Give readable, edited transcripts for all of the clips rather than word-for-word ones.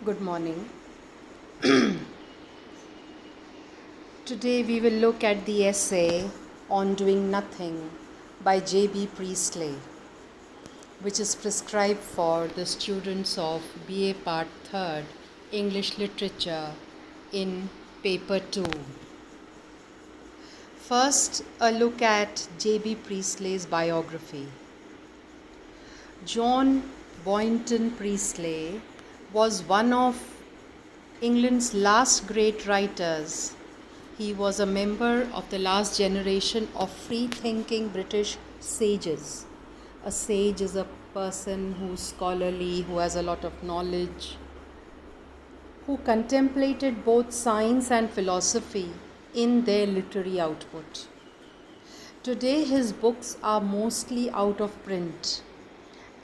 Good morning. Today we will look at the essay On Doing Nothing by J.B. Priestley, which is prescribed for the students of BA Part 3rd English Literature in Paper 2. First, a look at J.B. Priestley's biography. John Boynton Priestley was one of England's last great writers. He was a member of the last generation of free-thinking British sages. A sage is a person who's scholarly, who has a lot of knowledge, who contemplated both science and philosophy in their literary output. Today his books are mostly out of print,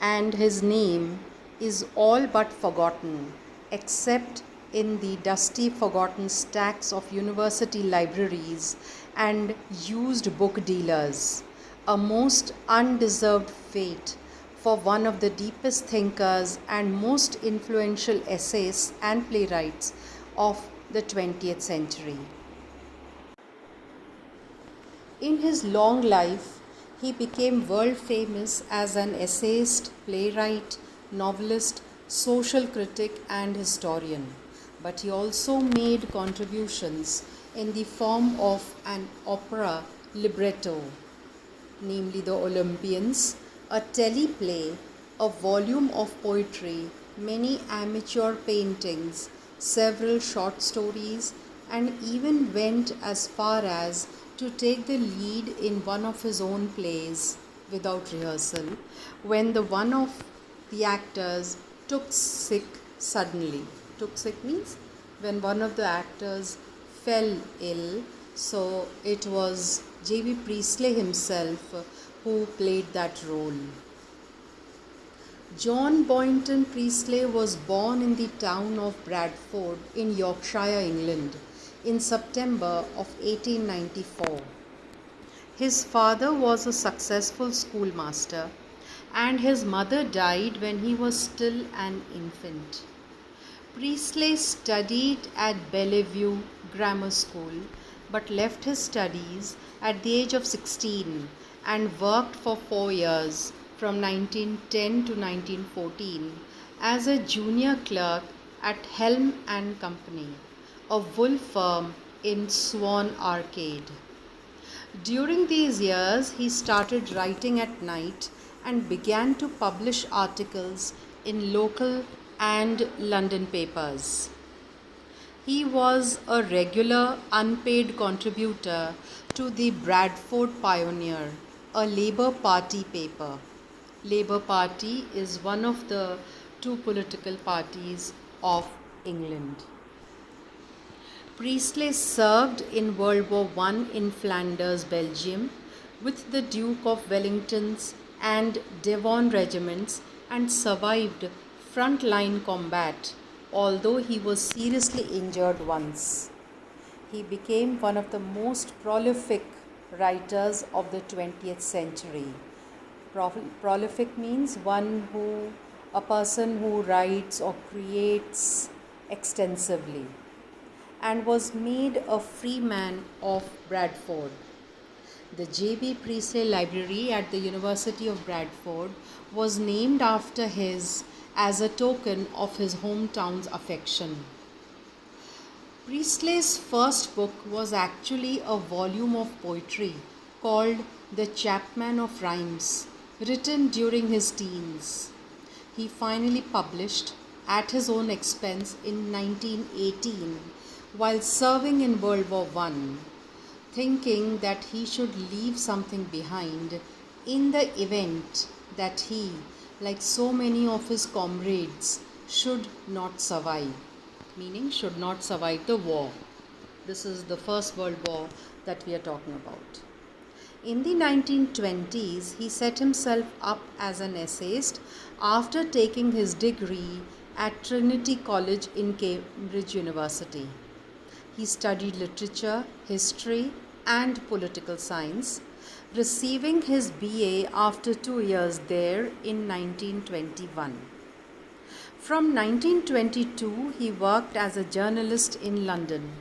and his name is all but forgotten, except in the dusty forgotten stacks of university libraries and used book dealers, a most undeserved fate for one of the deepest thinkers and most influential essayists and playwrights of the 20th century. In his long life, he became world famous as an essayist, playwright, novelist, social critic, and historian. But he also made contributions in the form of an opera libretto, namely The Olympians, a teleplay, a volume of poetry, many amateur paintings, several short stories, and even went as far as to take the lead in one of his own plays without rehearsal when the one of the actors took sick suddenly. Took sick means when one of the actors fell ill. So it was J.B. Priestley himself who played that role. John Boynton Priestley was born in the town of Bradford in Yorkshire, England, in September of 1894. His father was a successful schoolmaster, and his mother died when he was still an infant. Priestley studied at Bellevue Grammar School, but left his studies at the age of 16 and worked for 4 years from 1910 to 1914 as a junior clerk at Helm and Company, a wool firm in Swan Arcade. During these years, he started writing at night and began to publish articles in local and London papers. He was a regular unpaid contributor to the Bradford Pioneer, a Labour Party paper. Labour Party is one of the two political parties of England. Priestley served in World War I in Flanders, Belgium, with the Duke of Wellington's and Devon regiments and survived front-line combat, although he was seriously injured once. He became one of the most prolific writers of the 20th century. Prolific means a person who writes or creates extensively, and was made a freeman of Bradford. The J.B. Priestley Library at the University of Bradford was named after his as a token of his hometown's affection. Priestley's first book was actually a volume of poetry called The Chapman of Rhymes, written during his teens. He finally published at his own expense in 1918 while serving in World War I, thinking that he should leave something behind in the event that he, like so many of his comrades, should not survive, meaning should not survive the war. This is the First World War that we are talking about. In the 1920s, he set himself up as an essayist after taking his degree at Trinity College in Cambridge University. He studied literature, history, and political science, receiving his BA after 2 years there in 1921. From 1922, he worked as a journalist in London,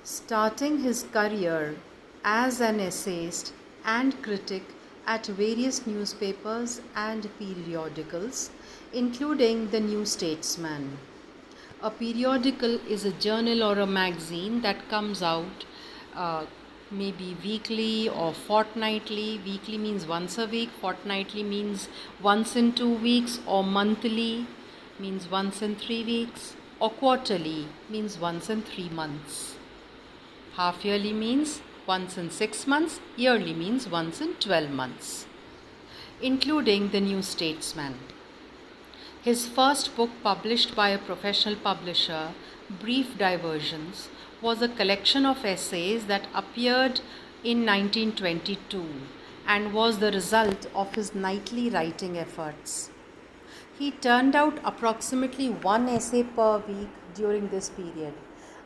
starting his career as an essayist and critic at various newspapers and periodicals, including The New Statesman. A periodical is a journal or a magazine that comes out maybe weekly or fortnightly. Weekly means once a week, fortnightly means once in 2 weeks, or monthly means once in 3 weeks, or quarterly means once in 3 months. Half yearly means once in 6 months, yearly means once in 12 months, including The New Statesman. His first book, published by a professional publisher, Brief Diversions, was a collection of essays that appeared in 1922 and was the result of his nightly writing efforts. He turned out approximately one essay per week during this period,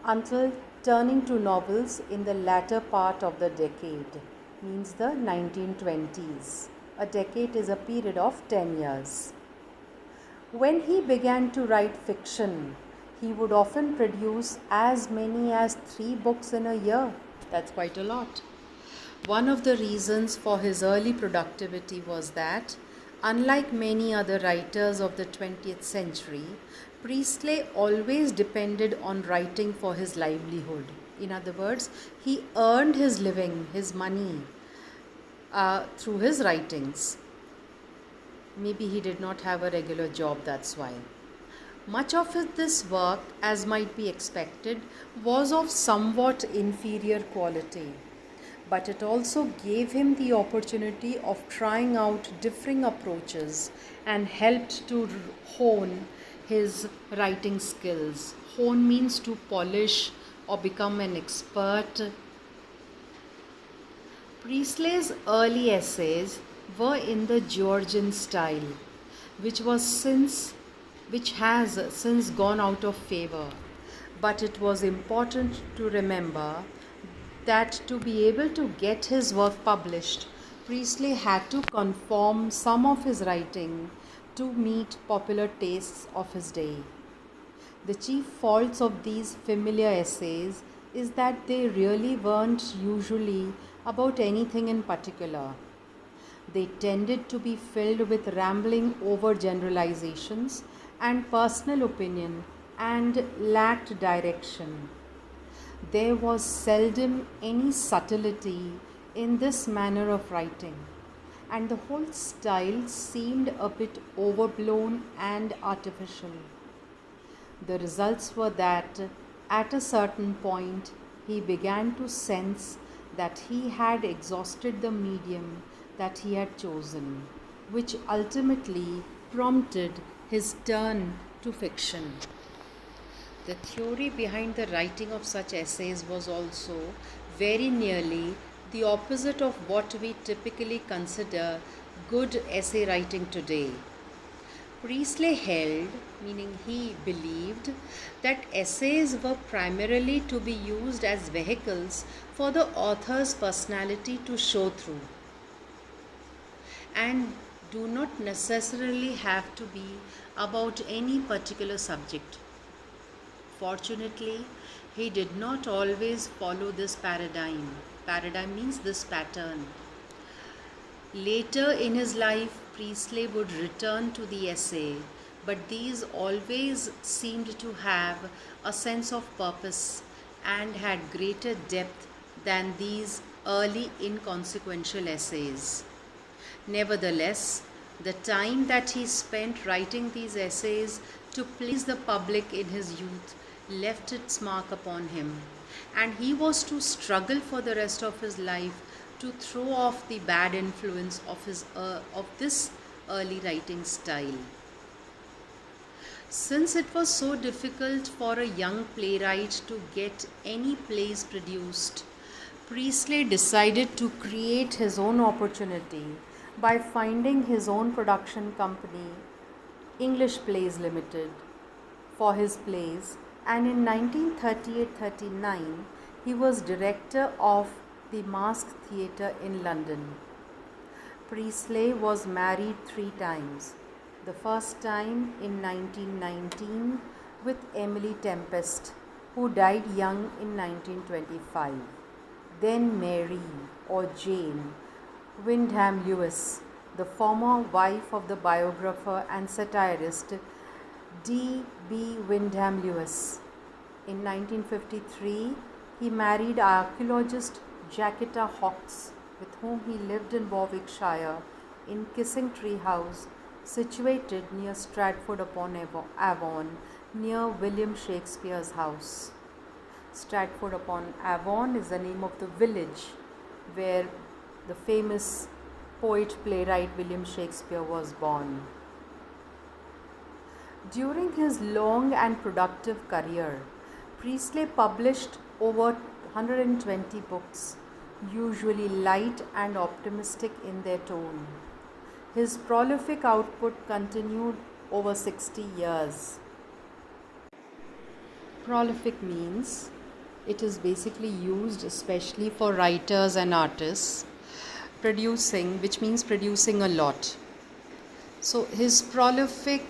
until turning to novels in the latter part of the decade, means the 1920s. A decade is a period of 10 years. When he began to write fiction, he would often produce as many as 3 books in a year. That's quite a lot. One of the reasons for his early productivity was that, unlike many other writers of the 20th century, Priestley always depended on writing for his livelihood. In other words, he earned his living, his money, through his writings. Maybe he did not have a regular job, that's why. Much of this work, as might be expected, was of somewhat inferior quality, but it also gave him the opportunity of trying out differing approaches and helped to hone his writing skills. Hone means to polish or become an expert. Priestley's early essays were in the Georgian style, which has since gone out of favor. But it was important to remember that to be able to get his work published, Priestley had to conform some of his writing to meet popular tastes of his day. The chief faults of these familiar essays is that they really weren't usually about anything in particular. They tended to be filled with rambling overgeneralizations and personal opinion and lacked direction. There was seldom any subtlety in this manner of writing, and the whole style seemed a bit overblown and artificial. The results were that at a certain point he began to sense that he had exhausted the medium that he had chosen, which ultimately prompted his turn to fiction. The theory behind the writing of such essays was also very nearly the opposite of what we typically consider good essay writing today. Priestley held, meaning he believed, that essays were primarily to be used as vehicles for the author's personality to show through, and do not necessarily have to be about any particular subject. Fortunately, he did not always follow this paradigm. Paradigm means this pattern. Later in his life, Priestley would return to the essay, but these always seemed to have a sense of purpose and had greater depth than these early inconsequential essays. Nevertheless, the time that he spent writing these essays to please the public in his youth left its mark upon him, and he was to struggle for the rest of his life to throw off the bad influence of this early writing style. Since it was so difficult for a young playwright to get any plays produced, Priestley decided to create his own opportunity by finding his own production company, English Plays Limited, for his plays, and in 1938-39 he was director of the Mask Theatre in London. Priestley was married 3 times. The first time in 1919 with Emily Tempest, who died young in 1925. Then Mary or Jane Wyndham Lewis, the former wife of the biographer and satirist D.B. Wyndham Lewis. In 1953, he married archaeologist Jacquetta Hawkes, with whom he lived in Warwickshire in Kissing Tree House, situated near Stratford upon Avon, near William Shakespeare's house. Stratford upon Avon is the name of the village where the famous poet playwright William Shakespeare was born. During his long and productive career, Priestley published over 120 books, usually light and optimistic in their tone. His prolific output continued over 60 years. Prolific means it is basically used especially for writers and artists. Producing, which means producing a lot. So his prolific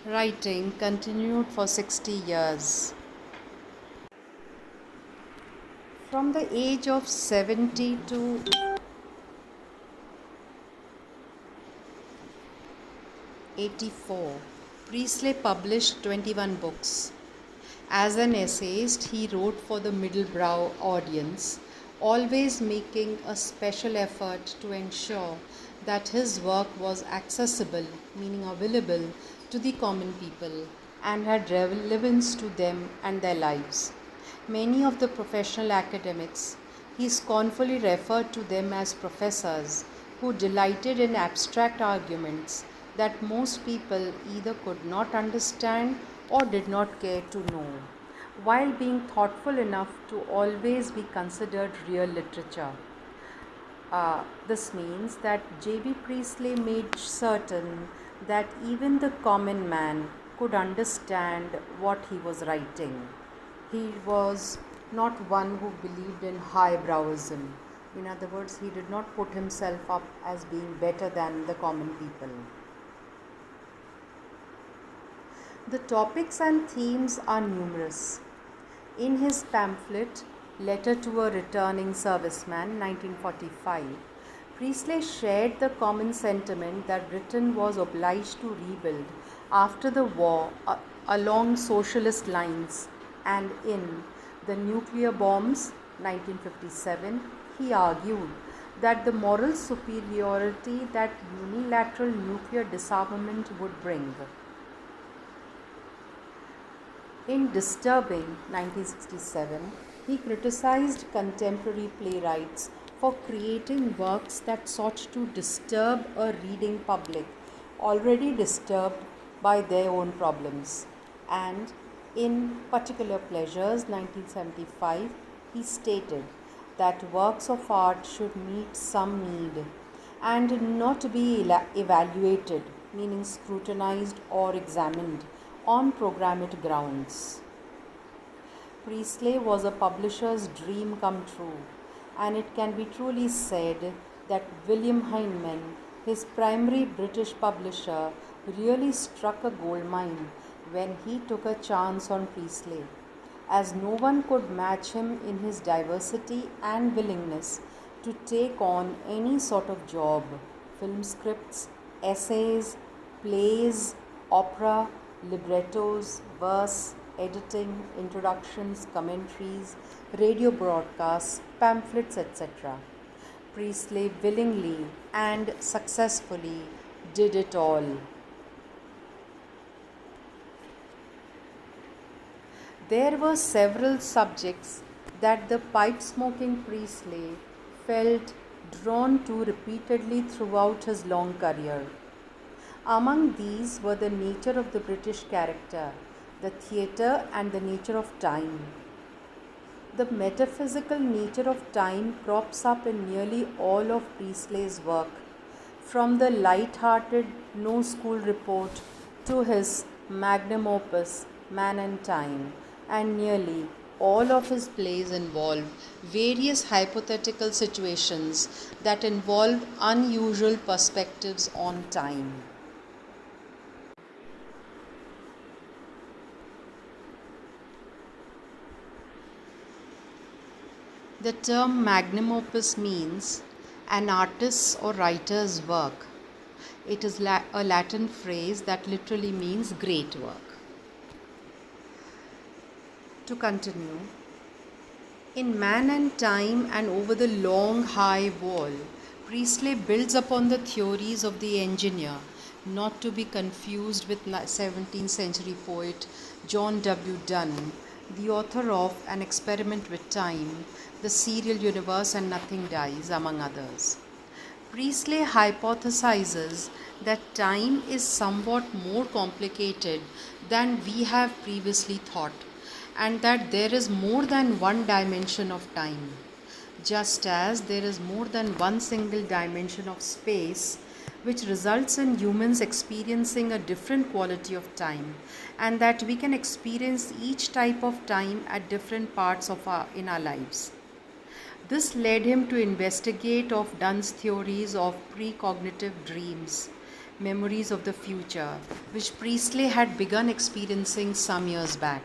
writing continued for 60 years. From the age of 70 to 84, Priestley published 21 books. As an essayist, he wrote for the middle-brow audience, always making a special effort to ensure that his work was accessible, meaning available, to the common people and had relevance to them and their lives. Many of the professional academics, he scornfully referred to them as professors who delighted in abstract arguments that most people either could not understand or did not care to know, while being thoughtful enough to always be considered real literature. This means that J.B. Priestley made certain that even the common man could understand what he was writing. He was not one who believed in highbrowism. In other words, he did not put himself up as being better than the common people. The topics and themes are numerous. In his pamphlet, Letter to a Returning Serviceman, 1945, Priestley shared the common sentiment that Britain was obliged to rebuild after the war along socialist lines, and in The Nuclear Bombs, 1957, he argued that the moral superiority that unilateral nuclear disarmament would bring. In Disturbing, 1967, he criticized contemporary playwrights for creating works that sought to disturb a reading public already disturbed by their own problems. And in Particular Pleasures, 1975, he stated that works of art should meet some need and not be evaluated, meaning scrutinized or examined, on programmatic grounds. Priestley was a publisher's dream come true, and it can be truly said that William Heinemann, his primary British publisher, really struck a gold mine when he took a chance on Priestley, as no one could match him in his diversity and willingness to take on any sort of job: film scripts, essays, plays, opera, librettos, verse, editing, introductions, commentaries, radio broadcasts, pamphlets, etc. Priestley willingly and successfully did it all. There were several subjects that the pipe-smoking Priestley felt drawn to repeatedly throughout his long career. Among these were the nature of the British character, the theatre, and the nature of time. The metaphysical nature of time crops up in nearly all of Priestley's work, from the light-hearted No School Report to his magnum opus Man and Time, and nearly All of his plays involve various hypothetical situations that involve unusual perspectives on time. The term magnum opus means an artist's or writer's work. It is a Latin phrase that literally means great work. To continue, in Man and Time and Over the Long High Wall, Priestley builds upon the theories of the engineer, not to be confused with 17th century poet John W. Donne, the author of An Experiment with Time, The Serial Universe and Nothing Dies, among others. Priestley hypothesizes that time is somewhat more complicated than we have previously thought, and that there is more than one dimension of time, just as there is more than one single dimension of space, which results in humans experiencing a different quality of time, and that we can experience each type of time at different parts in our lives. This led him to investigate of Donne's theories of precognitive dreams, memories of the future, which Priestley had begun experiencing some years back.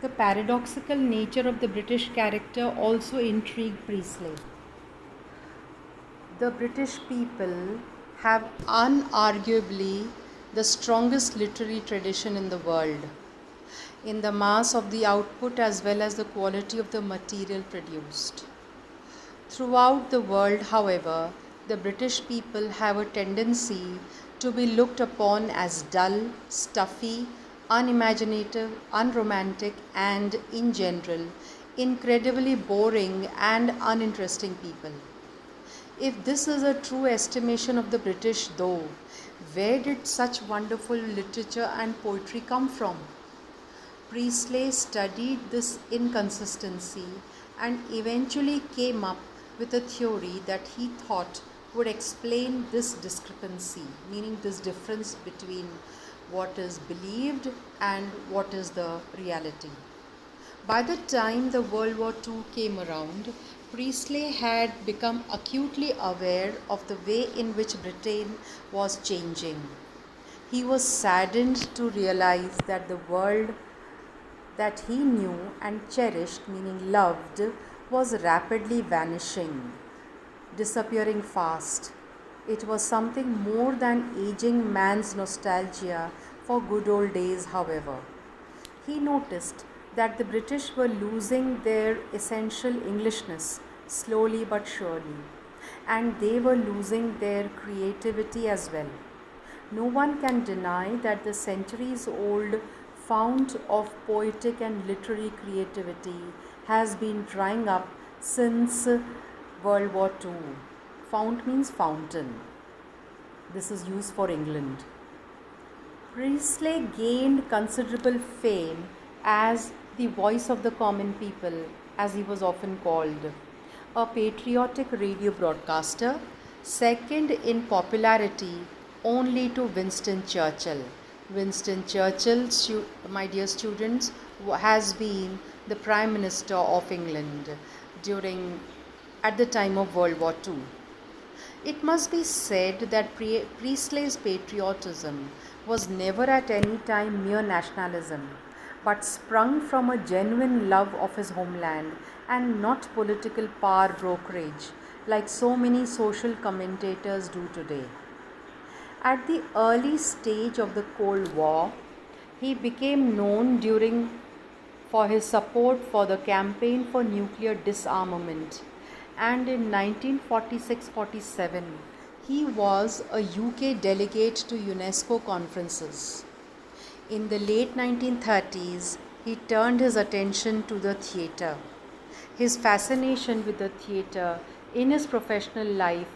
The paradoxical nature of the British character also intrigued Priestley. The British people have unarguably the strongest literary tradition in the world, in the mass of the output as well as the quality of the material produced. Throughout the world, however, the British people have a tendency to be looked upon as dull, stuffy, unimaginative, unromantic, and, in general, incredibly boring and uninteresting people. If this is a true estimation of the British, though, where did such wonderful literature and poetry come from? Priestley studied this inconsistency and eventually came up with a theory that he thought would explain this discrepancy, meaning this difference between what is believed and what is the reality. By the time the World War II came around, Priestley had become acutely aware of the way in which Britain was changing. He was saddened to realize that the world that he knew and cherished, meaning loved, was rapidly vanishing, disappearing fast. It was something more than aging man's nostalgia for good old days, however. He noticed that the British were losing their essential Englishness slowly but surely, and they were losing their creativity as well. No one can deny that the centuries old fount of poetic and literary creativity has been drying up since World War II. Fount means fountain. This is used for England. Priestley gained considerable fame as the voice of the common people, as he was often called, a patriotic radio broadcaster, second in popularity only to Winston Churchill. Winston Churchill, my dear students, has been the Prime Minister of England at the time of World War II. It must be said that Priestley's patriotism was never at any time mere nationalism, but sprung from a genuine love of his homeland and not political power brokerage, like so many social commentators do today. At the early stage of the Cold War, he became known for his support for the campaign for nuclear disarmament, and in 1946-47 he was a UK delegate to UNESCO conferences. In the late 1930s, he turned his attention to the theatre. His fascination with the theatre in his professional life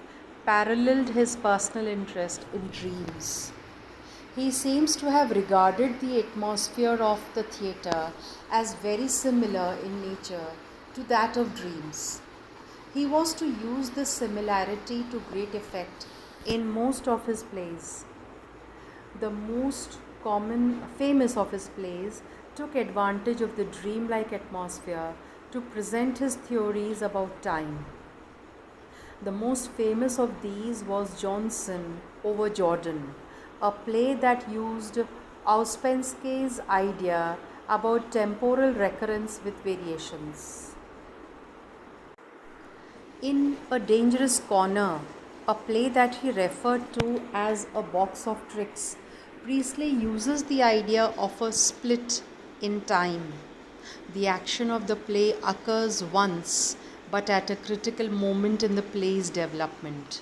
paralleled his personal interest in dreams. He seems to have regarded the atmosphere of the theatre as very similar in nature to that of dreams. He was to use this similarity to great effect in most of his plays. The most famous of his plays, took advantage of the dreamlike atmosphere to present his theories about time. The most famous of these was Johnson over Jordan, a play that used Ouspensky's idea about temporal recurrence with variations. In A Dangerous Corner, a play that he referred to as a box of tricks, Priestley uses the idea of a split in time. The action of the play occurs once, but at a critical moment in the play's development.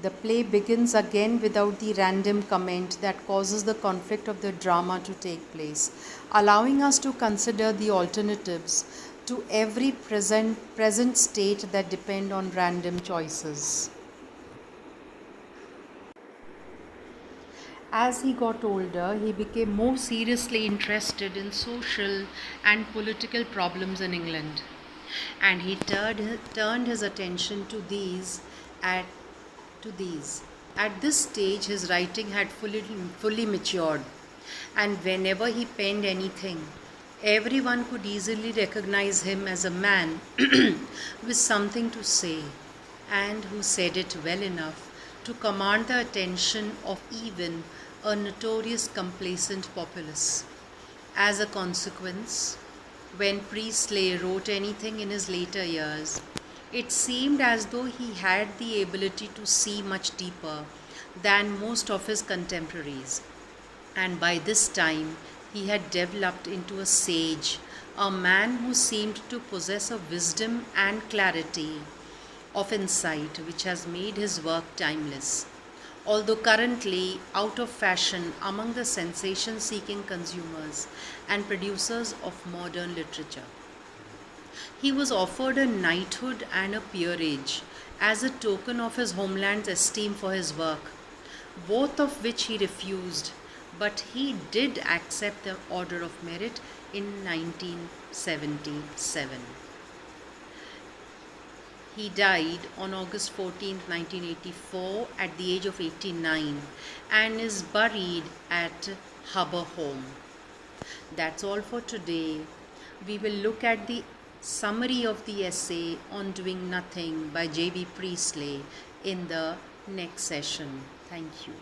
The play begins again without the random comment that causes the conflict of the drama to take place, allowing us to consider the alternatives to every present state that depend on random choices. As he got older, he became more seriously interested in social and political problems in England, and he turned his attention to at these. At this stage, his writing had fully matured, and whenever he penned anything, everyone could easily recognize him as a man with something to say, and who said it well enough to command the attention of even a notorious complacent populace. As a consequence, when Priestley wrote anything in his later years, it seemed as though he had the ability to see much deeper than most of his contemporaries. And by this time, he had developed into a sage, a man who seemed to possess a wisdom and clarity of insight which has made his work timeless, although currently out of fashion among the sensation seeking consumers and producers of modern literature. He was offered a knighthood and a peerage as a token of his homeland's esteem for his work, both of which he refused, but he did accept the Order of Merit in 1977. He died on August 14, 1984 at the age of 89 and is buried at Hubber Home. That's all for today. We will look at the summary of the essay on Doing Nothing by J.B. Priestley in the next session. Thank you.